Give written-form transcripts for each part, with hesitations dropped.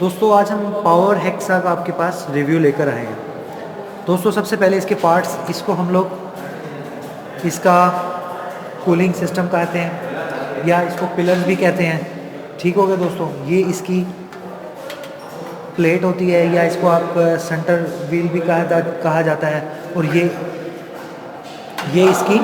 दोस्तों आज हम पावर हेक्सा का आपके पास रिव्यू लेकर आए हैं। दोस्तों सबसे पहले इसके पार्ट्स, इसको हम लोग इसका कूलिंग सिस्टम कहते हैं या इसको पिलर्स भी कहते हैं। ठीक हो गया दोस्तों, ये इसकी प्लेट होती है या इसको आप सेंटर व्हील भी कहा जाता है। और ये इसकी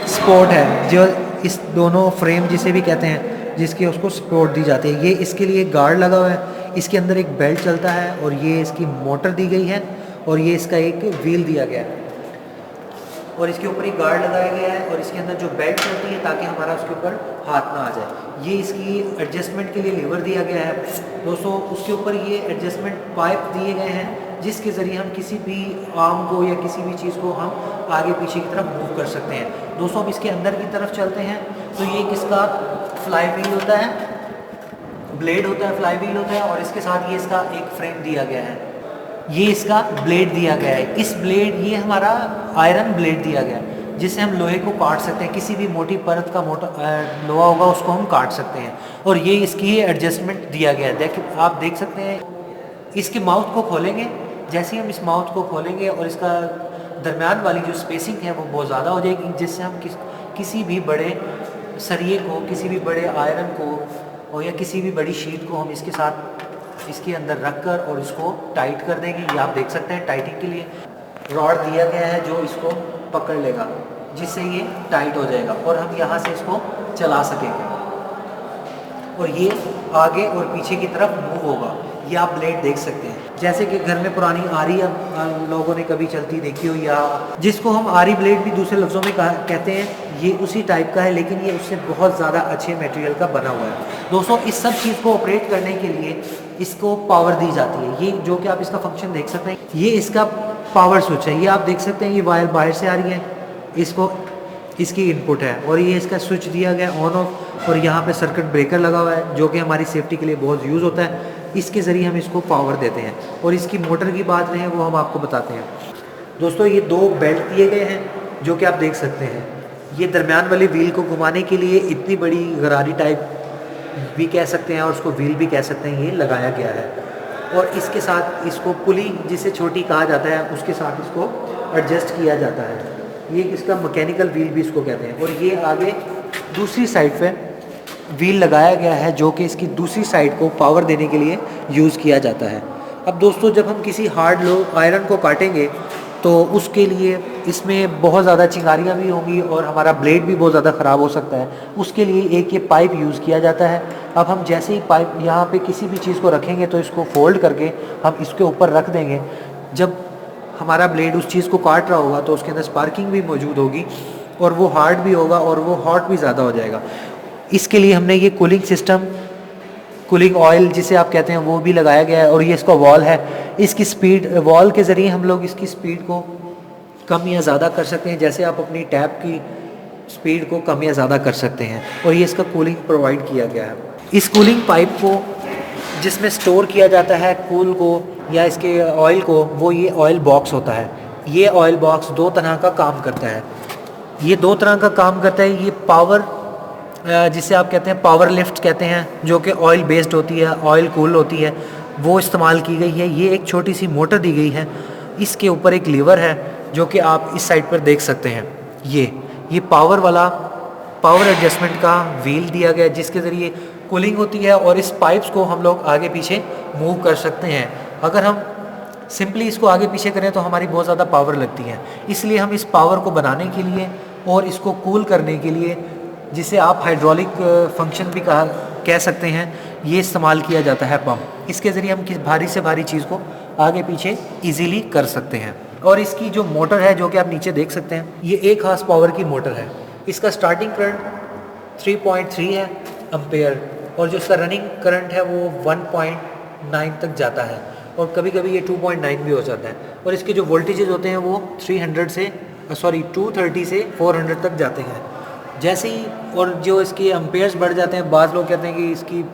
सपोर्ट है, जो इस दोनों फ्रेम जिसे भी कहते हैं, जिसकी उसको सपोर्ट दी जाती है। ये इसके लिए गार्ड लगा हुआ है, इसके अंदर एक बेल्ट चलता है और ये इसकी मोटर दी गई है और ये इसका एक व्हील दिया गया है और इसके ऊपर एक गार्ड लगाया गया है और इसके अंदर जो बेल्ट चलती है ताकि हमारा उसके ऊपर हाथ ना आ जाए। ये इसकी एडजस्टमेंट के लिए लीवर दिया गया है दोस्तों। उसके ऊपर ये एडजस्टमेंट पाइप दिए गए हैं जिसके ज़रिए हम किसी भी आर्म को या किसी भी चीज़ को हम आगे पीछे की तरफ मूव कर सकते हैं। दोस्तों अब इसके अंदर की तरफ चलते हैं तो ये किसका फ्लाई व्हील होता है, ब्लेड होता है, फ्लाई व्हील होता है और इसके साथ ये इसका एक फ्रेम दिया गया है, ये इसका ब्लेड दिया गया है। इस ब्लेड, ये हमारा आयरन ब्लेड दिया गया है जिससे हम लोहे को काट सकते हैं, किसी भी मोटी परत का मोटा लोहा होगा उसको हम काट सकते हैं। और ये इसकी एडजस्टमेंट दिया गया है। आप देख सकते हैं इसके माउथ को खोलेंगे, जैसे ही हम इस माउथ को खोलेंगे और इसका दरमियान वाली जो स्पेसिंग है वो बहुत ज़्यादा हो जाएगी, जिससे हम किसी भी बड़े सरिये को, किसी भी बड़े आयरन को और या किसी भी बड़ी शीट को हम इसके साथ इसके अंदर रख कर और इसको टाइट कर देंगे। ये आप देख सकते हैं टाइटिंग के लिए रॉड दिया गया है जो इसको पकड़ लेगा, जिससे ये टाइट हो जाएगा और हम यहाँ से इसको चला सकेंगे और ये आगे और पीछे की तरफ मूव होगा। ये आप ब्लेड देख सकते हैं, जैसे कि घर में पुरानी आरी लोगों ने कभी चलती देखी हो, या जिसको हम आरी ब्लेड भी दूसरे लफ्ज़ों में कहते हैं, ये उसी टाइप का है लेकिन ये उससे बहुत ज़्यादा अच्छे मटेरियल का बना हुआ है। दोस्तों इस सब चीज़ को ऑपरेट करने के लिए इसको पावर दी जाती है। ये जो कि आप इसका फंक्शन देख सकते हैं, ये इसका पावर स्विच है। ये आप देख सकते हैं ये वायर बाहर से आ रही है, इसको इसकी इनपुट है और ये इसका स्विच दिया गया ऑन ऑफ। और यहाँ पे सर्किट ब्रेकर लगा हुआ है जो कि हमारी सेफ्टी के लिए बहुत यूज़ होता है। इसके ज़रिए हम इसको पावर देते हैं। और इसकी मोटर की बात रहे वो हम आपको बताते हैं। दोस्तों ये दो बेल्ट दिए गए हैं जो कि आप देख सकते हैं। ये दरमियान वाली व्हील को घुमाने के लिए इतनी बड़ी गरारी टाइप भी कह सकते हैं और उसको व्हील भी कह सकते हैं, ये लगाया गया है। और इसके साथ इसको पुली, जिसे छोटी कहा जाता है, उसके साथ इसको एडजस्ट किया जाता है। ये इसका मैकेनिकल व्हील भी इसको कहते हैं। और ये आगे दूसरी साइड पे व्हील लगाया गया है जो कि इसकी दूसरी साइड को पावर देने के लिए यूज़ किया जाता है। अब दोस्तों जब हम किसी हार्ड आयरन को काटेंगे तो उसके लिए इसमें बहुत ज़्यादा चिंगारियाँ भी होंगी और हमारा ब्लेड भी बहुत ज़्यादा ख़राब हो सकता है। उसके लिए एक ये पाइप यूज़ किया जाता है। अब हम जैसे ही पाइप यहाँ पे किसी भी चीज़ को रखेंगे तो इसको फोल्ड करके हम इसके ऊपर रख देंगे। जब हमारा ब्लेड उस चीज़ को काट रहा होगा तो उसके अंदर स्पार्किंग भी मौजूद होगी और वो हार्ड भी होगा और वो हॉट भी ज़्यादा हो जाएगा। इसके लिए हमने ये कूलिंग सिस्टम, कूलिंग ऑयल जिसे आप कहते हैं, वो भी लगाया गया है। और ये इसका वॉल है, इसकी स्पीड, वॉल के ज़रिए हम लोग इसकी स्पीड को कम या ज़्यादा कर सकते हैं, जैसे आप अपनी टैप की स्पीड को कम या ज़्यादा कर सकते हैं। और ये इसका कूलिंग प्रोवाइड किया गया है। इस कूलिंग पाइप को जिसमें स्टोर किया जाता है कूल को या इसके ऑयल को, वो ये ऑयल बॉक्स होता है। ये ऑयल बॉक्स दो तरह का काम करता है। ये दो तरह का काम करता है। ये पावर, जिसे आप कहते हैं पावर लिफ्ट कहते हैं, जो कि ऑयल बेस्ड होती है, ऑयल कूल होती है, वो इस्तेमाल की गई है। ये एक छोटी सी मोटर दी गई है, इसके ऊपर एक लीवर है जो कि आप इस साइड पर देख सकते हैं। ये पावर वाला, पावर एडजस्टमेंट का व्हील दिया गया है जिसके ज़रिए कूलिंग होती है और इस पाइप्स को हम लोग आगे पीछे मूव कर सकते हैं। अगर हम सिंपली इसको आगे पीछे करें तो हमारी बहुत ज़्यादा पावर लगती है, इसलिए हम इस पावर को बनाने के लिए और इसको कूल करने के लिए, जिसे आप हाइड्रोलिक फंक्शन भी कह सकते हैं, ये इस्तेमाल किया जाता है पंप। इसके ज़रिए हम किस भारी से भारी चीज़ को आगे पीछे इजीली कर सकते हैं। और इसकी जो मोटर है जो कि आप नीचे देख सकते हैं, ये 1 हॉर्स पावर की मोटर है। इसका स्टार्टिंग करंट 3.3 है एम्पेयर और जो इसका रनिंग करंट है वो 1.9 तक जाता है और कभी कभी ये 2.9 भी हो जाता है। और इसके जो वोल्टेजेस होते हैं वो 230 से 400 तक जाते हैं। जैसे ही और जो इसके एम्पेयर्स बढ़ जाते हैं, बाज़ लोग कहते हैं कि इसकी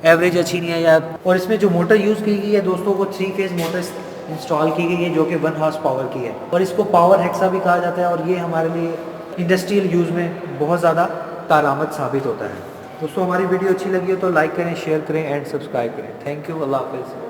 एवरेज अच्छी नहीं है या। और इसमें जो मोटर यूज़ की गई है दोस्तों, वो 3 फेज़ मोटर इंस्टॉल की गई है जो कि 1 हॉर्स पावर की है और इसको पावर हेक्सा भी कहा जाता है। और ये हमारे लिए इंडस्ट्रियल यूज़ में बहुत ज़्यादा कारआमद साबित होता है। दोस्तों हमारी वीडियो अच्छी लगी हो तो लाइक करें, शेयर करें एंड सब्सक्राइब करें। थैंक यू, अल्लाह हाफिज़।